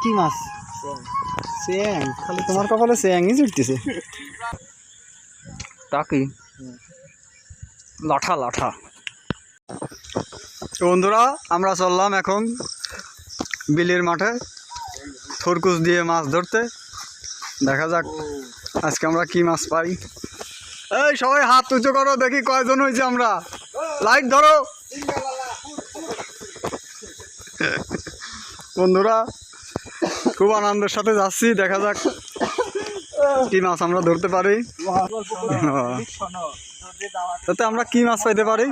কি মাছ? স্যাং। খালি তোমার কপালে স্যাংই চুটতেছে। টাকি লাঠা লাঠা। বন্ধুরা আমরা চললাম এখন বিলের মাঠে খরকুশ দিয়ে মাছ ধরতে। দেখা যাক আজকে আমরা কি মাছ পাই। এই সবাই হাত উঁচু করো, দেখি কয়জন হয়েছে আমরা। লাইট ধরো। বন্ধুরা খুব আনন্দের সাথে যাচ্ছি, দেখা যাক কি মাছ আমরা ধরতে পারি। তাতে আমরা কি মাছ পাইতে পারি?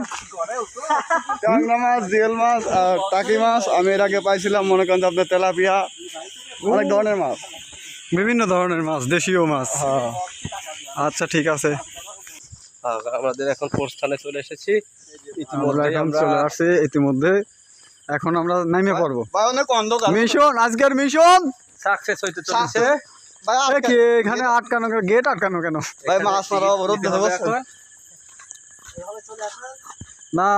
কাঁকড়া মাছ, জিয়েল মাছ আর টাকি মাছ। আমি এর আগে পাইছিলাম মনে করেন আপনার তেলাপিয়া, অনেক ধরনের মাছ, বিভিন্ন ধরনের মাছ, দেশীয় মাছ। আচ্ছা ঠিক আছে, আমাদের এখন প্রস্থানে চলে এসেছি। আমরা এখন চলে আসছি ইতিমধ্যে। এখন আমরা নামে পড়বো। অনেক অন্ধকার। মিশন, আজকের মিশন সাকসেস হইতে চলেছে। এখানে আটকানো, গেট আটকানো কেন? ভাই মাছ মারা অবরোধ না,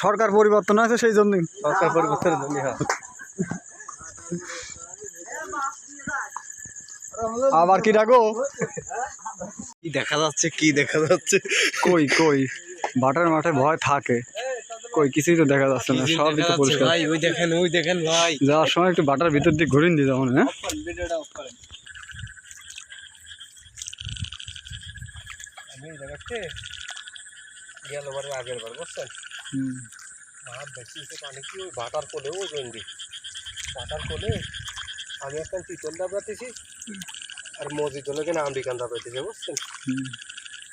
সরকার পরিবর্তন আছে সেই জন্যই। সরকার পরিবর্তনের জন্য আবার কি ডাকো? কি দেখা যাচ্ছে, কি দেখা যাচ্ছে? কই কই বাটার মাঠে ভয় থাকে, কই কিছুই তো দেখা যাচ্ছে না, সব তো পরিষ্কার। ভাই ওই দেখেন ভাই, যাওয়ার সময় একটু বাটার ভিতর দিয়ে ঘুরিয়ে দিয়ে যাবো। হ্যাঁ আমি দেখাচ্ছি গেল বারে আগের বার বুঝছেন মাছ বেশি পানি কি ওই বাটার কোলে, ওই গন্ডি বাটার কোলে আমি একটা চিতল দাবাতেছি আর মসজিদ হলে কেন আমেরিকান দাবাতেছে বুঝছেন।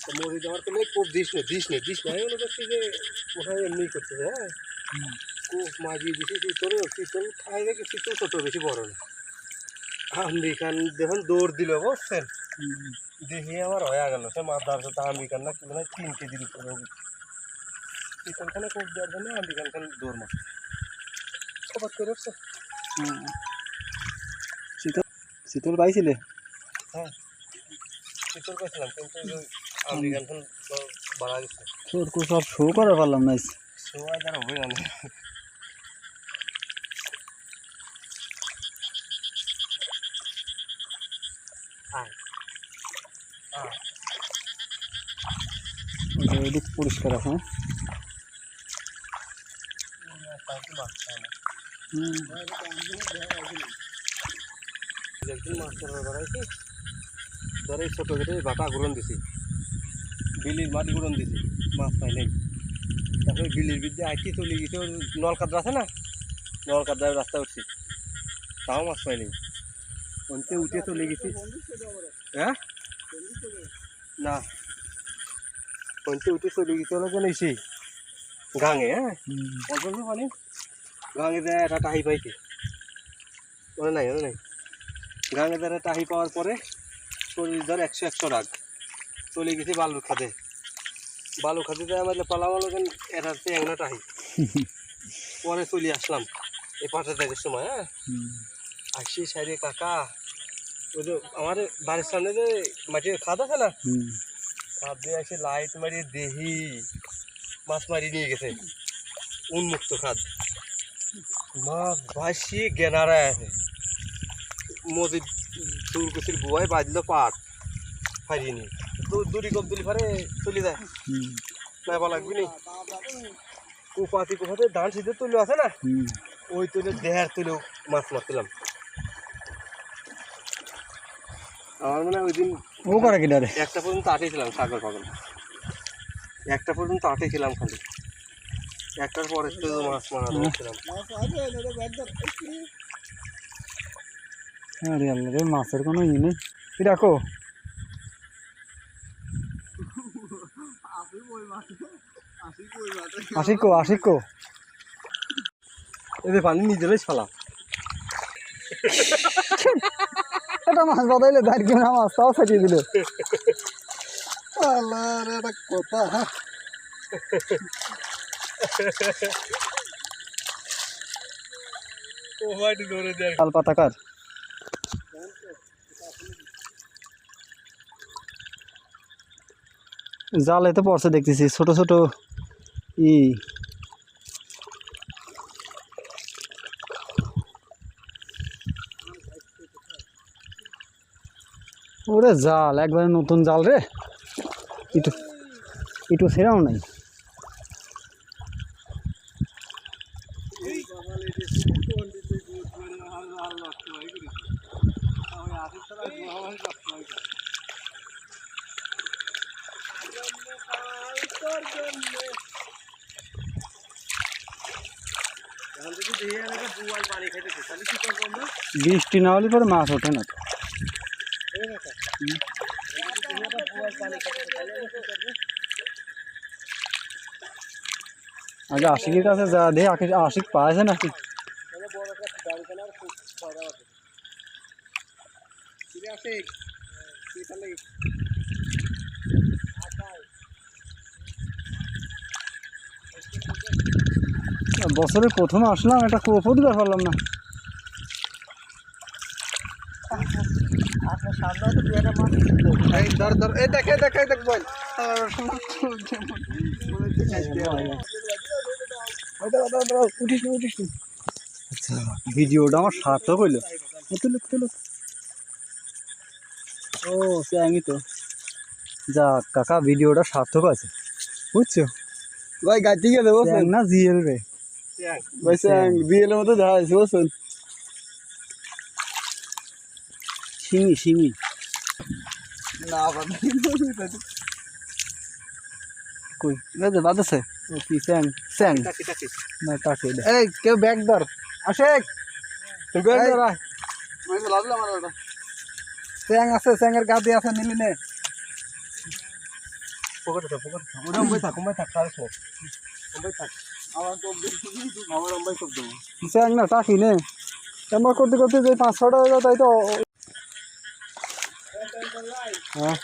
তো মসজিদ আমার কোলে খুব দিস নে আমি মনে করছি যে কোথায় এমনি করতেছে। হ্যাঁ খুব মাঝি দিছি চিতল খাই রেখে চিতল ছোট, বেশি বড় না। আমেরিকান দেখুন দৌড় দিল বুঝছেন, দেখি আমার হয়ে গেল সে মাছ ধরছে তা আমেরিকান না মানে 3 কেজির উপরে চিতলখানে কোপ দেওয়ার জন্য আমেরিকান খান দৌড় মাছ খবর করে রাখছো। শীতল পাইছিলে? হ্যাঁ চিতল পাইছিলাম, কিন্তু আমেরিকান খান বাড়া গেছে। সব শো করে পারলাম না। সবাই যারা হবে না এদিক পরিষ্কার আছে। একদিন মাছ ধরাইছি, ধরে ছোটো কেটে বাটা গুড়ন দিছি, বিলির মাটি গুড়ন দিছি, মাছ পাই নেই। তারপরে বিলির বিদ্যে আইটি চলে গেছে, নলকাদা আছে না, নলকাদার রাস্তা উঠছি, তাও মাছ পাই নেই। অন্তে উঠে চলে গেছি। হ্যাঁ না, অন্তে উঠে চলে গেছে হলো কেন এসে গাঙে। হ্যাঁ অল্প মানে গাঙে দেয় একটা টাহি পাইছি, মনে নাই গাঙে দ্বারা টাহি পাওয়ার পরে শরীর ধর 100 রাগ চলে গেছি বালুর খাদে দেয় আমাদের পালামালো কেন এটা একটা টাহি। পরে চলে আসলাম এই 5 তারিখের সময়। হ্যাঁ আসি সাইডে কাকা ওই যে আমার বাড়ির সামনে যে মাটির খাদ আছে না, খাদ দিয়ে আসে লাইট মারিয়ে দেহি মাছ মারি নিয়ে গেছে, উন্মুক্ত খাদ মাছ ভাসি গেনারায় আছে। মসজিদ দুর্গতির গুয়ায় বাজলো পাট ফারিয়ে নি দূরি কবদুলি ফারে চলে যায় নাইবা লাগবি নি। কুপাতে ধান সিদ্ধে তুলে আছে না, ওই তুলে দেহার তুলেও মাছ মারছিলাম। আমার মানে ওই দিন ও করে কি ডারে একটা পর্যন্ত আটেছিলাম, সাগর পাগল একটা পর্যন্ত আটেছিলাম খালি, একটার পরে তো মাছ মারা ধরছিলাম। আরে আল্লাহ রে, মাছের কোনো ই নেই। কি রাখো আশিকো এদের পানি নিজেরাই ছালা এটা মাছ বাদাইলে দাঁড় কেউ না, মাছ তাও ছাড়িয়ে দিল। আল্লাহর একটা কথা। তাল পাতাকার জালে তো পড়ছে দেখতেছি, ছোট ছোট ই ওরে জাল একবারে নতুন জাল রে, একটু একটু ছেড়াও নাই। বৃষ্টি না হলে পরে মাছ ওঠে না তো। আগে আশিকের কাছে যা দেখে আশিক পাওয়া যায় নাকি। বছরের প্রথম আসলাম, একটা কোপও দিতে পারলাম না। ভিডিওটা আমার সার্থক হইলো। ও চ্যাংই তো, যাক কাকা ভিডিওটা সার্থক আছে বুঝছো। ভাই গাইতে গেলে বলছেন না জিএল রে ভাই বিয়ের মতো দেখা যাচ্ছে বলছেন। শিঙি না কই বাদ আছে। ও কি চ্যাং না টাকে এই কেউ ব্যাগ ধর আশেক ব্যাগ এই। ধর চ্যাং আছে, চ্যাংয়ের গা দিয়ে আছে নিলি নে। চ্যাং না টাকি নে, আমার করতে করতে যে 5-6টা হয়ে যায় তাই তো। হ্যাঁ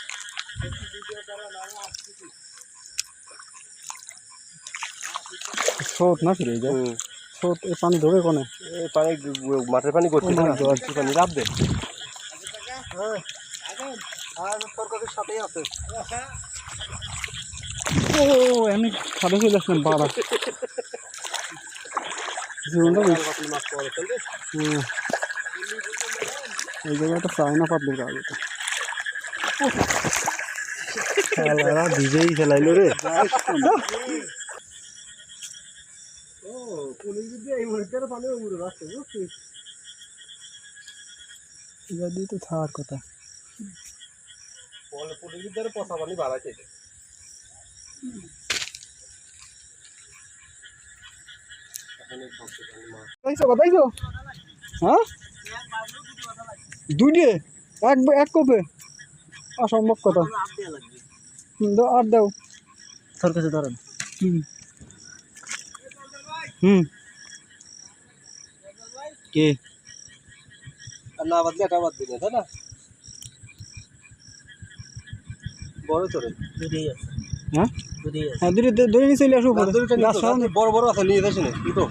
স্রোত না ফিরে যায়, স্রোত এই পানি ঢোকে কোনে, পানি মাঠের পানি করতে না, পানি লাভ দে। সাথেই আছে। ও এমনি খাবে চলে আসলাম বাবা জীবনটা এই জায়গাটা চায় না পাতলে কাগজটা খেলারা ভিজেই খেলাইলো রে। এবার দিয়ে তো থাকার কথা। পচা পানি বাড়াইছে। হ্যাঁ দুইটে এক কোপে অসম্ভব কথা। আর দাও তোর কাছে ধরেন। কে না বাদলে এটা বাদ দিলে তাই না, বড় তোরে হ্যাঁ হ্যাঁ দূরে নিয়ে চলে আসো বড় বড় আছে নিয়ে যাস না দুটো।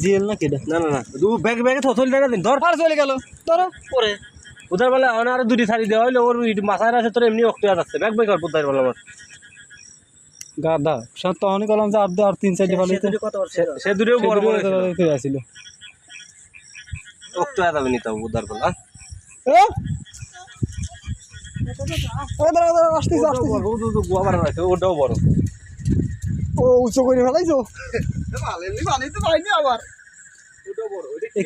জিএল না কেডা না না না দু ব্যাগ ব্যাগে থল টাকা দিন ধর আর চলে গেল তোরা পরে উধার বেলা আর দুটি শাড়ি দেওয়া হইলে ওর মাথায় আছে তোর এমনি অক্ত যাচ্ছে ব্যাগ ব্যাগ আর বুধার বেলা আমার গাদা সব তখনই করলাম যে আর 3-4 ভালো সে দূরেও বড় বড় আসছিল অক্ত যাবে নি তো বুধার বেলা। ওটাও বড় ও উঁচু করে ফেলাইছো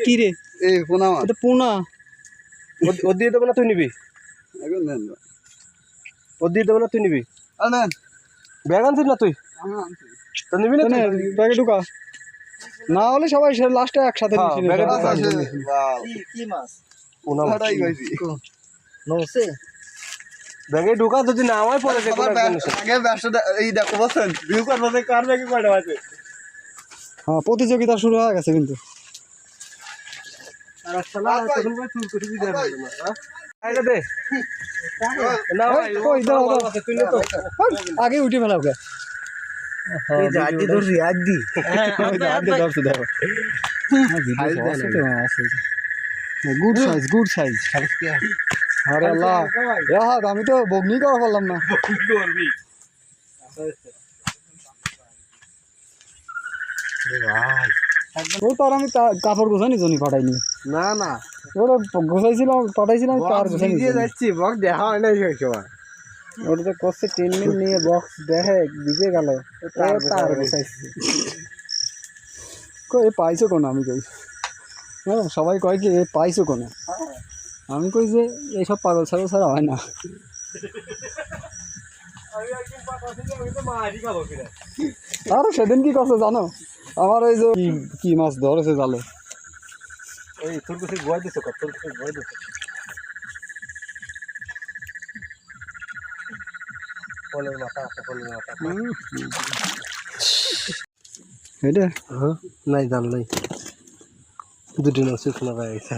কি রে এই পোনা মাছ এটা পোনা ওর দিয়ে দেবো না তুই নিবি, এখন নেন ওর দিয়ে দেবো না তুই নিবি। নেন ব্যাগ আনছিস না তুই তো নিবি না ব্যাগে ঢুকা না হলে সবাই লাস্টে একসাথে হ্যাঁ, ব্যাগে ঢুকা। কি মাছ পোনা মাছ। ওটাই কইছি নসে ব্যাগে ঢুকা যদি না আমায় পরে যে কোনো একজন এসে। আগে ব্যবসাটা এই দেখো বলছেন ভিউ করবে কার ব্যাগে কয়টা আছে। হ্যাঁ প্রতিযোগিতা শুরু হয়ে গেছে কিন্তু আর শালা তখন ভাই চুল করে দিতে পারবে না। হ্যাঁ আইডা দে না ভাই ওই দাও দাও তুই নে তো আগে উঠে ফেলা ওকে এই যে আদি ধর রিয়াজ দি গুড সাইজ আরে আল্লাহ আমি তো বগনি করা পারলাম না। ও তার আমি কাপড় গোছানি জনি পাঠাইনি না না ওটা গোছাইছিলাম পাঠাইছিলাম তার গোছাইনি যাচ্ছি বক্স দেখা হয় না সেই সময় ওটা তো করছে 3 মিনিট নিয়ে বক্স দেখে ভিজে গেল তার গোছাইছি কই পাইছো কোন আমি কই হ্যাঁ সবাই কয় কি পাইছো কোন আমি কই যে এইসব পাগল ছাগল ছাড়া হয় না আর সেদিন কি করছে জানো আমার ওই যে কি মাছ ধরেছে জালে ওই তোর কাছে গোয়া দিছো কত তোর কাছে গোয়া দিছো ফলের মাথা এটা নাই জান নাই দুটো না শুকনো ভাই এটা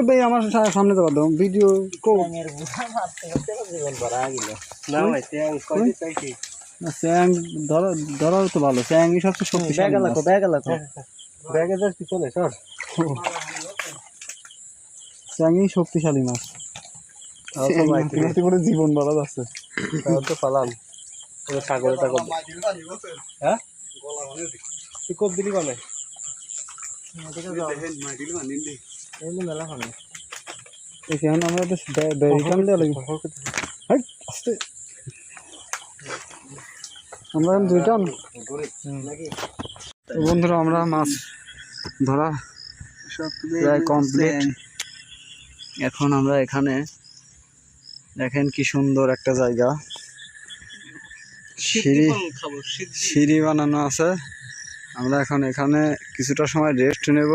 ভাই আমার সামনে যাবার দাও ভিডিও না ভাই ট্যাং কই চাইছি স্যাং ধরাও তো ভালো স্যাংই সবচেয়ে শক্তিশালী মাছ। ব্যাগে যাস পিছনে সর স্যাংই শক্তিশালী মাছ এতে করে জীবন বাড়া যাচ্ছে তাও তো পালাম ওই সাগরে টাকা হ্যাঁ তুই কোপ দিলি কোনে মেলা খানে এখানে আমরা তো ব্যারিকান দেওয়া লাগবে হাই আস্তে আমরা দুইটা তো বন্ধুরা আমরা মাছ ধরা প্রায় কমপ্লিট এখন আমরা এখানে দেখেন কি সুন্দর একটা জায়গা সিঁড়ি বানানো আছে আমরা এখন এখানে কিছুটা সময় রেস্ট নেব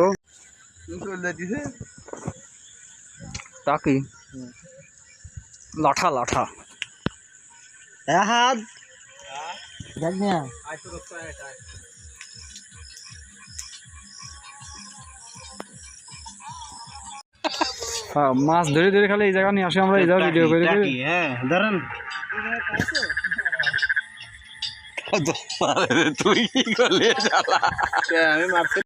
টাকি লাঠা লাঠা হাত দেখ না মাছ ধরে ধরে খালি এই জায়গা নিয়ে আসে আমরা এই জায়গা ভিডিও করে হ্যাঁ ধরেন তুই কি করলে আমি